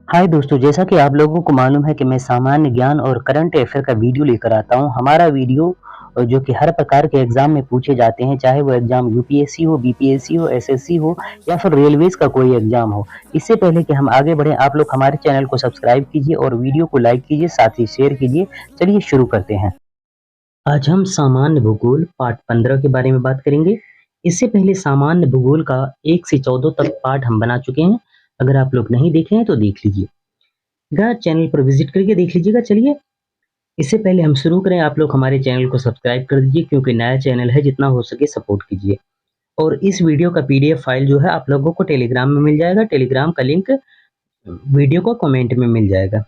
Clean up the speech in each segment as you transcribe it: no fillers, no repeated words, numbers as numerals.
हाय दोस्तों, जैसा कि आप लोगों को मालूम है कि मैं सामान्य ज्ञान और करंट अफेयर का वीडियो लेकर आता हूँ। हमारा वीडियो जो कि हर प्रकार के एग्ज़ाम में पूछे जाते हैं, चाहे वो एग्ज़ाम यूपीएससी हो, बीपीएससी हो, एसएससी हो या फिर रेलवेज़ का कोई एग्ज़ाम हो। इससे पहले कि हम आगे बढ़ें, आप लोग हमारे चैनल को सब्सक्राइब कीजिए और वीडियो को लाइक कीजिए, साथ ही शेयर कीजिए। चलिए शुरू करते हैं। आज हम सामान्य भूगोल पाठ 15 के बारे में बात करेंगे। इससे पहले सामान्य भूगोल का 1 से 14 तक पाठ हम बना चुके हैं। अगर आप लोग नहीं देखे हैं तो देख लीजिए। चैनल पर विजिट करके देख लीजिएगा। चलिए, इससे पहले हम शुरू करें, आप लोग हमारे चैनल को सब्सक्राइब कर दीजिए क्योंकि नया चैनल है, जितना हो सके सपोर्ट कीजिए। और इस वीडियो का पीडीएफ फाइल जो है आप लोगों को टेलीग्राम में मिल जाएगा। टेलीग्राम का लिंक वीडियो को कमेंट में मिल जाएगा।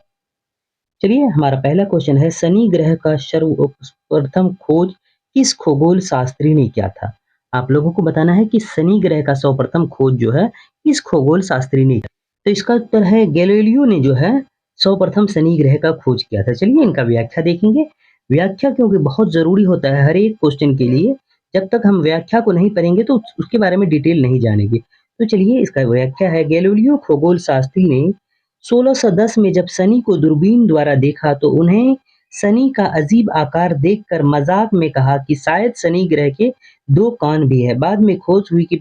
चलिए, हमारा पहला क्वेश्चन है, शनि ग्रह का सर्वप्रथम खोज किस खगोल शास्त्री ने किया था? आप लोगों को बताना है कि शनि ग्रह का सर्वप्रथम खोज जो है किस खगोल शास्त्री ने किया। तो इसका उत्तर है गैलीलियो ने जो है सर्वप्रथम शनि ग्रह का खोज किया था। चलिए, इनका व्याख्या देखेंगे। व्याख्या क्योंकि बहुत जरूरी होता है हर एक क्वेश्चन के लिए। जब तक हम व्याख्या को नहीं पढ़ेंगे तो उसके बारे में डिटेल नहीं जानेंगे। तो चलिए, इसका व्याख्या है, गैलीलियो खगोल शास्त्री ने 1610 में जब शनि को दूरबीन द्वारा देखा तो उन्हें शनि का अजीब आकार देखकर मजाक में कहा कि शायद शनि ग्रह के 2 कान भी है। बाद में खोज हुई कि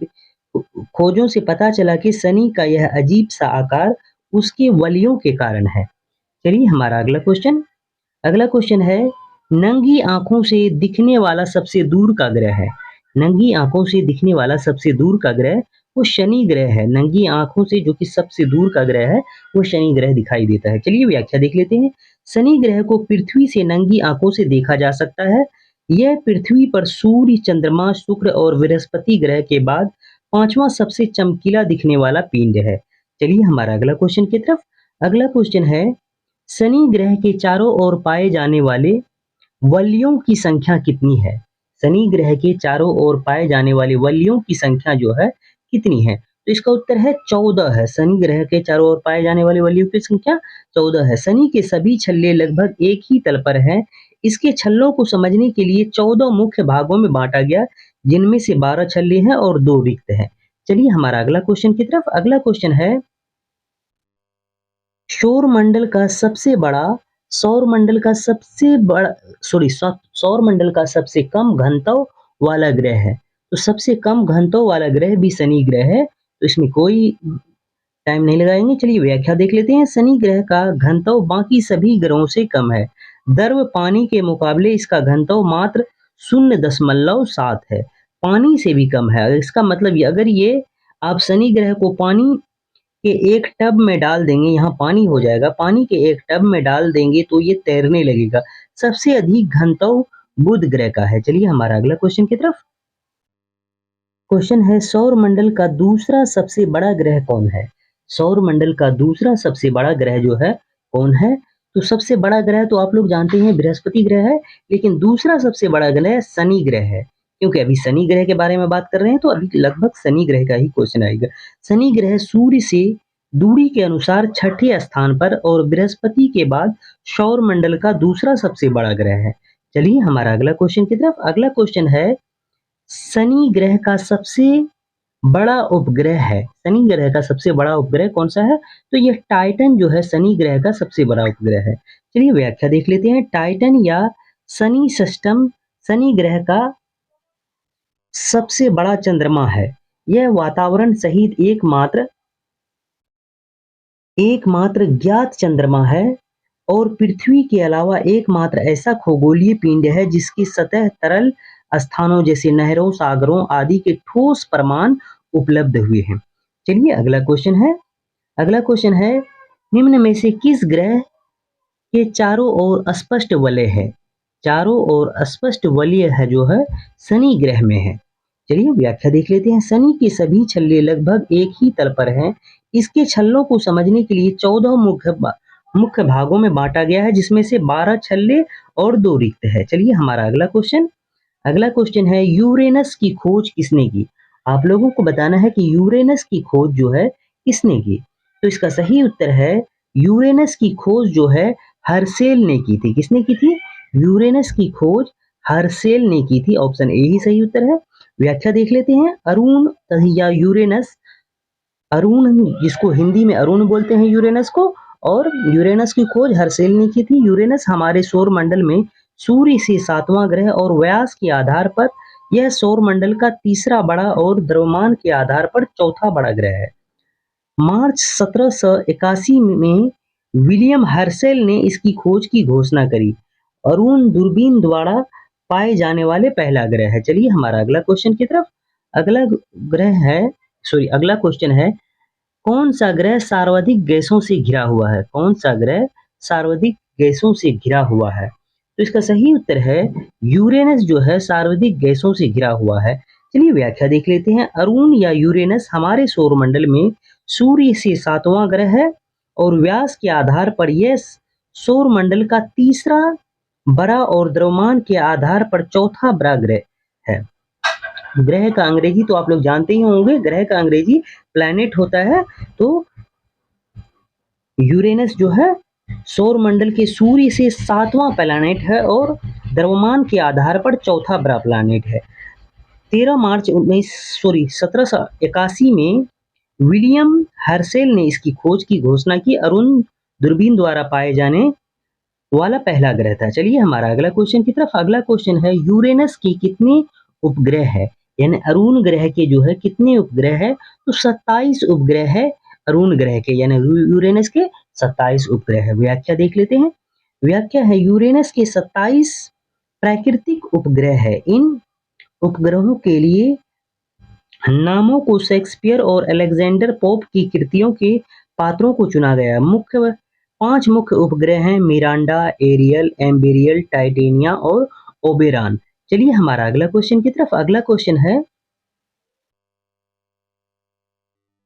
खोजों से पता चला कि शनि का यह अजीब सा आकार उसके वलयों के कारण है। चलिए, हमारा अगला क्वेश्चन है, नंगी आंखों से दिखने वाला सबसे दूर का ग्रह है। नंगी आंखों से दिखने वाला सबसे दूर का ग्रह वो शनि ग्रह है। नंगी आंखों से जो कि सबसे दूर का ग्रह है वो शनि ग्रह दिखाई देता है। चलिए, व्याख्या देख लेते हैं। शनि ग्रह को पृथ्वी से नंगी आंखों से देखा जा सकता है। यह पृथ्वी पर सूर्य, चंद्रमा, शुक्र और बृहस्पति ग्रह के बाद पांचवा सबसे चमकीला दिखने वाला पिंड है। चलिए, हमारा अगला क्वेश्चन की तरफ। अगला क्वेश्चन है, शनि ग्रह के चारों ओर पाए जाने वाले वलयों की संख्या कितनी है? शनि ग्रह के चारों ओर पाए जाने वाले वलयों की संख्या जो है कितनी है? तो इसका उत्तर है 14 है। शनि ग्रह के चारों ओर पाए जाने वाले वलयों की संख्या 14 है। शनि के सभी छल्ले लगभग एक ही तल पर हैं। इसके छल्लों को समझने के लिए 14 मुख्य भागों में बांटा गया, जिनमें से 12 छल्ले हैं और 2 रिक्त हैं। चलिए, हमारा अगला क्वेश्चन की तरफ। अगला क्वेश्चन है, सौर मंडल का सबसे बड़ा सौर मंडल का सबसे बड़ा सॉरी सौर मंडल का सबसे कम घनत्व वाला ग्रह है। तो सबसे कम घनत्व वाला ग्रह भी शनि ग्रह है। तो इसमें कोई टाइम नहीं लगाएंगे। चलिए, व्याख्या देख लेते हैं। शनि ग्रह का घनत्व बाकी सभी ग्रहों से कम है। द्रव पानी के मुकाबले इसका घनत्व मात्र 0.7 है। पानी से भी कम है। इसका मतलब अगर ये आप शनि ग्रह को पानी के एक टब में डाल देंगे, यहाँ पानी हो जाएगा, पानी के एक टब में डाल देंगे तो ये तैरने लगेगा। सबसे अधिक घनत्व बुध ग्रह का है। चलिए, हमारा अगला क्वेश्चन की तरफ। क्वेश्चन है, सौर मंडल का दूसरा सबसे बड़ा ग्रह कौन है? सौर मंडल का दूसरा सबसे बड़ा ग्रह जो है कौन है? तो सबसे बड़ा ग्रह तो आप लोग जानते हैं बृहस्पति ग्रह है, लेकिन दूसरा सबसे बड़ा ग्रह शनि ग्रह है। क्योंकि अभी शनि ग्रह के बारे में बात कर रहे हैं तो अभी लगभग शनि ग्रह का ही क्वेश्चन आएगा। शनि ग्रह सूर्य से दूरी के अनुसार छठे स्थान पर और बृहस्पति के बाद सौर मंडल का दूसरा सबसे बड़ा ग्रह है। चलिए, हमारा अगला क्वेश्चन की तरफ। अगला क्वेश्चन है, शनि ग्रह का सबसे बड़ा उपग्रह है। शनि ग्रह का सबसे बड़ा उपग्रह कौन सा है? तो यह टाइटन जो है शनि ग्रह का सबसे बड़ा उपग्रह है। चलिए, व्याख्या देख लेते हैं। टाइटन या शनि सिस्टम शनि ग्रह का सबसे बड़ा चंद्रमा है। यह वातावरण सहित एकमात्र ज्ञात चंद्रमा है और पृथ्वी के अलावा एकमात्र ऐसा खगोलीय पिंड है जिसकी सतह तरल स्थानों जैसे नहरों, सागरों आदि के ठोस प्रमाण उपलब्ध हुए हैं। चलिए, अगला क्वेश्चन है, निम्न में से किस ग्रह के चारों ओर स्पष्ट वलय है? चारों ओर स्पष्ट वलय है जो है शनि ग्रह में है। चलिए, व्याख्या देख लेते हैं। शनि के सभी छल्ले लगभग एक ही तल पर हैं। इसके छल्लों को समझने के लिए 14 मुख्य भागों में बांटा गया है, जिसमें से 12 छल्ले और 2 रिक्त है। चलिए, हमारा अगला क्वेश्चन है, यूरेनस की खोज किसने की? आप लोगों को बताना है कि यूरेनस की खोज जो है किसने की। तो इसका सही उत्तर है, यूरेनस की खोज जो है हर्सेल ने की थी। किसने की थी? यूरेनस की खोज हर्सेल ने की थी। ऑप्शन ए ही सही उत्तर है। व्याख्या देख लेते हैं। अरुण या यूरेनस, अरुण जिसको हिंदी में अरुण बोलते हैं यूरेनस को, और यूरेनस की खोज हर्शेल ने की थी। यूरेनस हमारे सौर मंडल में सूर्य से 7वां ग्रह और व्यास के आधार पर यह सौर मंडल का तीसरा बड़ा और द्रव्यमान के आधार पर चौथा बड़ा ग्रह है। मार्च 1781 में विलियम हर्शेल ने इसकी खोज की घोषणा करी। अरुण दूरबीन द्वारा पाए जाने वाले पहला ग्रह है। चलिए हमारा अगला क्वेश्चन की तरफ। अगला अगला क्वेश्चन है, कौन सा ग्रह सर्वाधिक गैसों से घिरा हुआ है? कौन सा ग्रह सर्वाधिक गैसों से घिरा हुआ है? तो इसका सही उत्तर है यूरेनस जो है सर्वाधिक गैसों से घिरा हुआ है। चलिए व्याख्या देख लेते हैं। अरुण या यूरेनस हमारे सौर मंडल में सूर्य से 7वां ग्रह है और व्यास के आधार पर यह सौर मंडल का तीसरा बड़ा और द्रव्यमान के आधार पर चौथा बड़ा ग्रह है। ग्रह का अंग्रेजी तो आप लोग जानते ही होंगे, ग्रह का अंग्रेजी प्लैनेट होता है। तो यूरेनस जो है सौर मंडल के सूर्य से 7वां प्लैनेट है और द्रव्यमान के आधार पर चौथा बड़ा प्लैनेट है। 13 मार्च 1781 में विलियम हर्शेल ने इसकी खोज की घोषणा की। अरुण दूरबीन द्वारा पाए जाने वाला पहला ग्रह था। चलिए हमारा अगला क्वेश्चन की तरफ। अगला क्वेश्चन है, यूरेनस के कितने उपग्रह है? यानी अरुण ग्रह के जो है कितने उपग्रह है? तो 27 उपग्रह है अरुण ग्रह के, यानी यूरेनस के 27 उपग्रह है। व्याख्या देख लेते हैं। व्याख्या है, यूरेनस के 27 प्राकृतिक उपग्रह है। इन उपग्रहों के लिए नामों को शेक्सपियर और अलेक्जेंडर पोप की कृतियों के पात्रों को चुना गया। पांच मुख्य उपग्रह हैं, मिरांडा, एरियल, एम्बेरियल, टाइटेनिया और ओबेरॉन। चलिए हमारा अगला क्वेश्चन की तरफ। अगला क्वेश्चन है,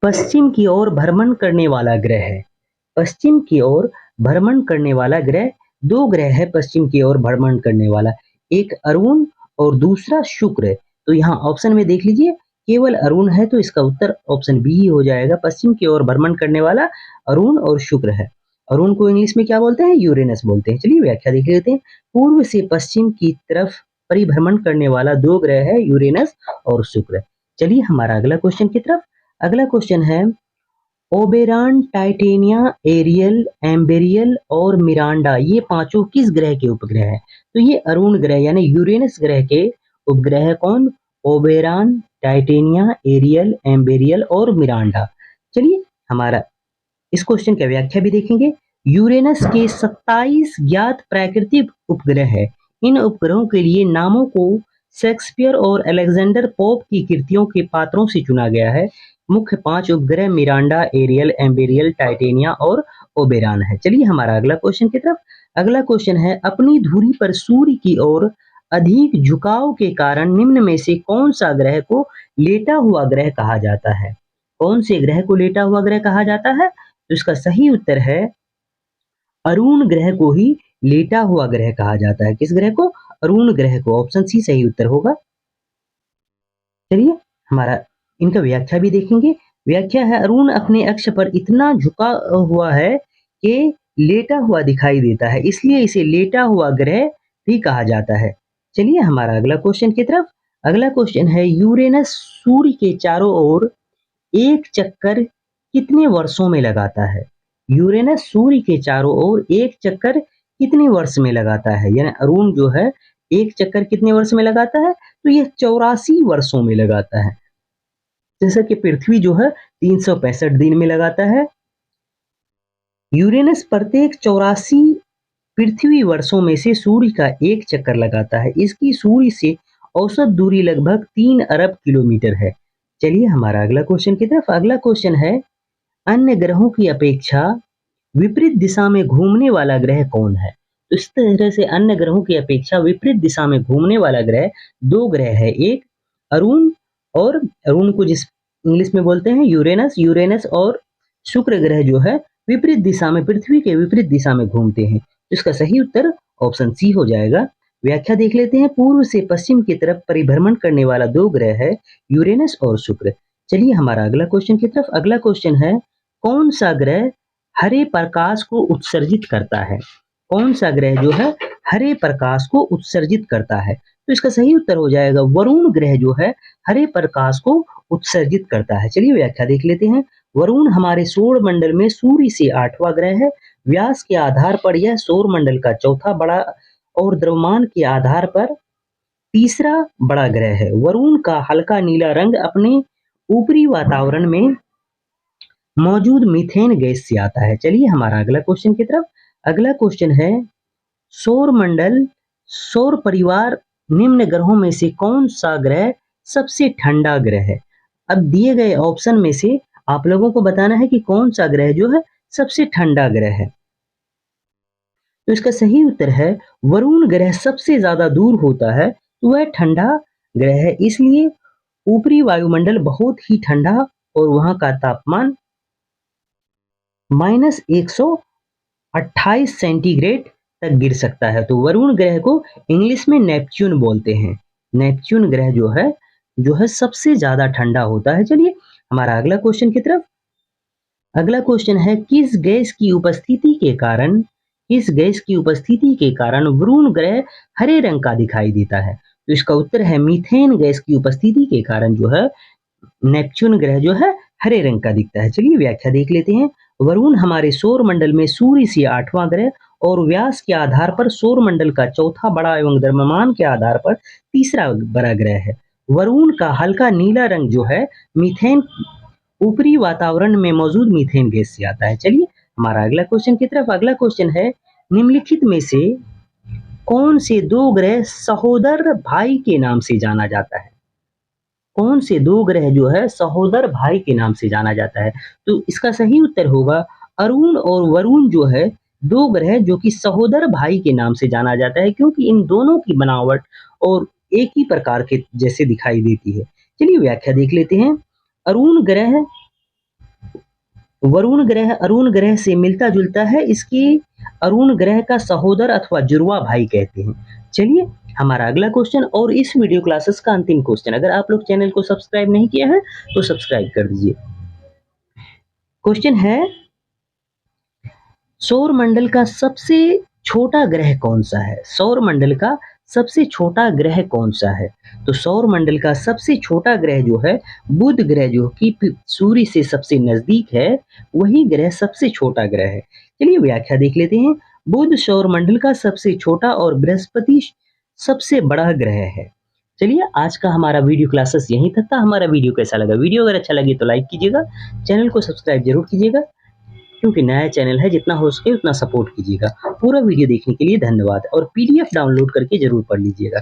पश्चिम की ओर भ्रमण करने वाला ग्रह है। पश्चिम की ओर भ्रमण करने वाला ग्रह, दो ग्रह है पश्चिम की ओर भ्रमण करने वाला, एक अरुण और दूसरा शुक्र। तो यहाँ ऑप्शन में देख लीजिए, केवल अरुण है तो इसका उत्तर ऑप्शन बी ही हो जाएगा। पश्चिम की ओर भ्रमण करने वाला अरुण और शुक्र है। अरुण को इंग्लिश में क्या बोलते हैं? यूरेनस बोलते हैं। चलिए व्याख्या देख लेते हैं। पूर्व से पश्चिम की तरफ परिभ्रमण करने वाला दो ग्रह है, यूरेनस और शुक्र। चलिए हमारा अगला क्वेश्चन की तरफ। अगला क्वेश्चन है, ओबेरॉन, टाइटेनिया, एरियल, एम्बेरियल और मिरांडा ये पांचों किस ग्रह के उपग्रह हैं? तो ये अरुण ग्रह यानी यूरेनस ग्रह के उपग्रह है। कौन? ओबेरॉन, टाइटेनिया, एरियल, एम्बेरियल और मिरांडा। चलिए हमारा इस क्वेश्चन की व्याख्या भी देखेंगे। यूरेनस के 27 ज्ञात प्राकृतिक उपग्रह है। इन उपग्रहों के लिए नामों को शेक्सपियर और अलेक्जेंडर पोप की कृतियों के पात्रों से चुना गया है। मुख्य 5 उपग्रह मिरांडा, एरियल, एम्बेरियल, टाइटेनिया और ओबेरॉन है। चलिए हमारा अगला क्वेश्चन की तरफ। अगला क्वेश्चन है, अपनी धुरी पर सूर्य की ओर अधिक झुकाव के कारण निम्न में से कौन सा ग्रह को लेटा हुआ ग्रह कहा जाता है? कौन से ग्रह को लेटा हुआ ग्रह कहा जाता है? तो इसका सही उत्तर है अरुण ग्रह को ही लेटा हुआ ग्रह कहा जाता है। किस ग्रह को? अरुण ग्रह को। ऑप्शन सी सही उत्तर होगा। चलिए हमारा इनका व्याख्या भी देखेंगे। व्याख्या है, अरुण अपने अक्ष पर इतना झुका हुआ है कि लेटा हुआ दिखाई देता है, इसलिए इसे लेटा हुआ ग्रह भी कहा जाता है। चलिए हमारा अगला क्वेश्चन की तरफ। अगला क्वेश्चन है, यूरेनस सूर्य के चारों ओर एक चक्कर कितने वर्षों में लगाता है? यूरेनस सूर्य के चारों ओर एक चक्कर कितने वर्ष में लगाता है? यानी अरुण जो है एक चक्कर कितने वर्ष में लगाता है? तो यह 84 वर्षों में लगाता है। जैसा कि पृथ्वी जो है 365 दिन में लगाता है। यूरेनस प्रत्येक 84 पृथ्वी वर्षों में से सूर्य का एक चक्कर लगाता है। इसकी सूर्य से औसत दूरी लगभग 3 अरब किलोमीटर है। चलिए हमारा अगला क्वेश्चन की तरफ। अगला क्वेश्चन है, अन्य ग्रहों की अपेक्षा विपरीत दिशा में घूमने वाला ग्रह कौन है? तो इस तरह से अन्य ग्रहों की अपेक्षा विपरीत दिशा में घूमने वाला ग्रह दो ग्रह है, एक अरुण और अरुण को जिस इंग्लिश में बोलते हैं यूरेनस। यूरेनस और शुक्र ग्रह जो है विपरीत दिशा में, पृथ्वी के विपरीत दिशा में घूमते हैं। इसका सही उत्तर ऑप्शन सी हो जाएगा। व्याख्या देख लेते हैं। पूर्व से पश्चिम की तरफ परिभ्रमण करने वाला दो ग्रह है, यूरेनस और शुक्र। चलिए हमारा अगला क्वेश्चन की तरफ। अगला क्वेश्चन है, कौन सा ग्रह हरे प्रकाश को उत्सर्जित करता है? कौन सा ग्रह जो है हरे प्रकाश को उत्सर्जित करता है? तो इसका सही उत्तर हो जाएगा वरुण ग्रह जो है हरे प्रकाश को उत्सर्जित करता है। चलिए व्याख्या देख लेते हैं। वरुण हमारे सौर मंडल में सूर्य से 8वां ग्रह है। व्यास के आधार पर यह सौर मंडल का चौथा बड़ा और द्रव्यमान के आधार पर तीसरा बड़ा ग्रह है। वरुण का हल्का नीला रंग अपने ऊपरी वातावरण में मौजूद मीथेन गैस से आता है। चलिए हमारा अगला क्वेश्चन की तरफ। अगला क्वेश्चन है, सौर मंडल सौर परिवार निम्न ग्रहों में से कौन सा ग्रह सबसे ठंडा ग्रह है? अब दिए गए ऑप्शन में से आप लोगों को बताना है कि कौन सा ग्रह जो है सबसे ठंडा ग्रह है। तो इसका सही उत्तर है वरुण ग्रह सबसे ज्यादा दूर होता है, तो वह ठंडा ग्रह है। इसलिए ऊपरी वायुमंडल बहुत ही ठंडा और वहां का तापमान -128 सेंटीग्रेड तक गिर सकता है। तो वरुण ग्रह को इंग्लिश में नेपच्यून बोलते हैं। नेपच्यून ग्रह जो है सबसे ज्यादा ठंडा होता है। चलिए हमारा अगला क्वेश्चन की तरफ। अगला क्वेश्चन है, किस गैस की उपस्थिति के कारण वरुण ग्रह हरे रंग का दिखाई देता है? तो इसका उत्तर है मीथेन गैस की उपस्थिति के कारण जो है नेपच्यून ग्रह जो है हरे रंग का दिखता है। चलिए व्याख्या देख लेते हैं। वरुण हमारे सौर मंडल में सूर्य से 8वां ग्रह और व्यास के आधार पर सौर मंडल का चौथा बड़ा एवं द्रव्यमान के आधार पर तीसरा बड़ा ग्रह है। वरुण का हल्का नीला रंग जो है मीथेन ऊपरी वातावरण में मौजूद मीथेन गैस से आता है। चलिए हमारा अगला क्वेश्चन की तरफ। अगला क्वेश्चन है, निम्नलिखित में से कौन से दो ग्रह सहोदर भाई के नाम से जाना जाता है? कौन से दो ग्रह जो है सहोदर भाई के नाम से जाना जाता है? तो इसका सही उत्तर होगा अरुण और वरुण जो है दो ग्रह जो कि सहोदर भाई के नाम से जाना जाता है, क्योंकि इन दोनों की बनावट और एक ही प्रकार के जैसे दिखाई देती है। चलिए व्याख्या देख लेते हैं। वरुण ग्रह से मिलता जुलता है, इसकी अरुण ग्रह का सहोदर अथवा जुड़वा भाई कहते हैं। चलिए हमारा अगला क्वेश्चन और इस वीडियो क्लासेस का अंतिम क्वेश्चन। अगर आप लोग चैनल को सब्सक्राइब नहीं किया है तो सब्सक्राइब कर दीजिए। क्वेश्चन है, सौर मंडल का सबसे छोटा ग्रह कौन सा है? सौर मंडल का सबसे छोटा ग्रह कौन सा है? तो सौर मंडल का सबसे छोटा ग्रह जो है बुध ग्रह, जो कि सूर्य से सबसे नजदीक है, वही ग्रह सबसे छोटा ग्रह है। चलिए व्याख्या देख लेते हैं। बुध सौर मंडल का सबसे छोटा और बृहस्पति सबसे बड़ा ग्रह है। चलिए आज का हमारा वीडियो क्लासेस यहीं तक था। हमारा वीडियो कैसा लगा? वीडियो अगर अच्छा लगे तो लाइक कीजिएगा, चैनल को सब्सक्राइब जरूर कीजिएगा, क्योंकि नया चैनल है, जितना हो सके उतना सपोर्ट कीजिएगा। पूरा वीडियो देखने के लिए धन्यवाद और पीडीएफ डाउनलोड करके जरूर पढ़ लीजिएगा।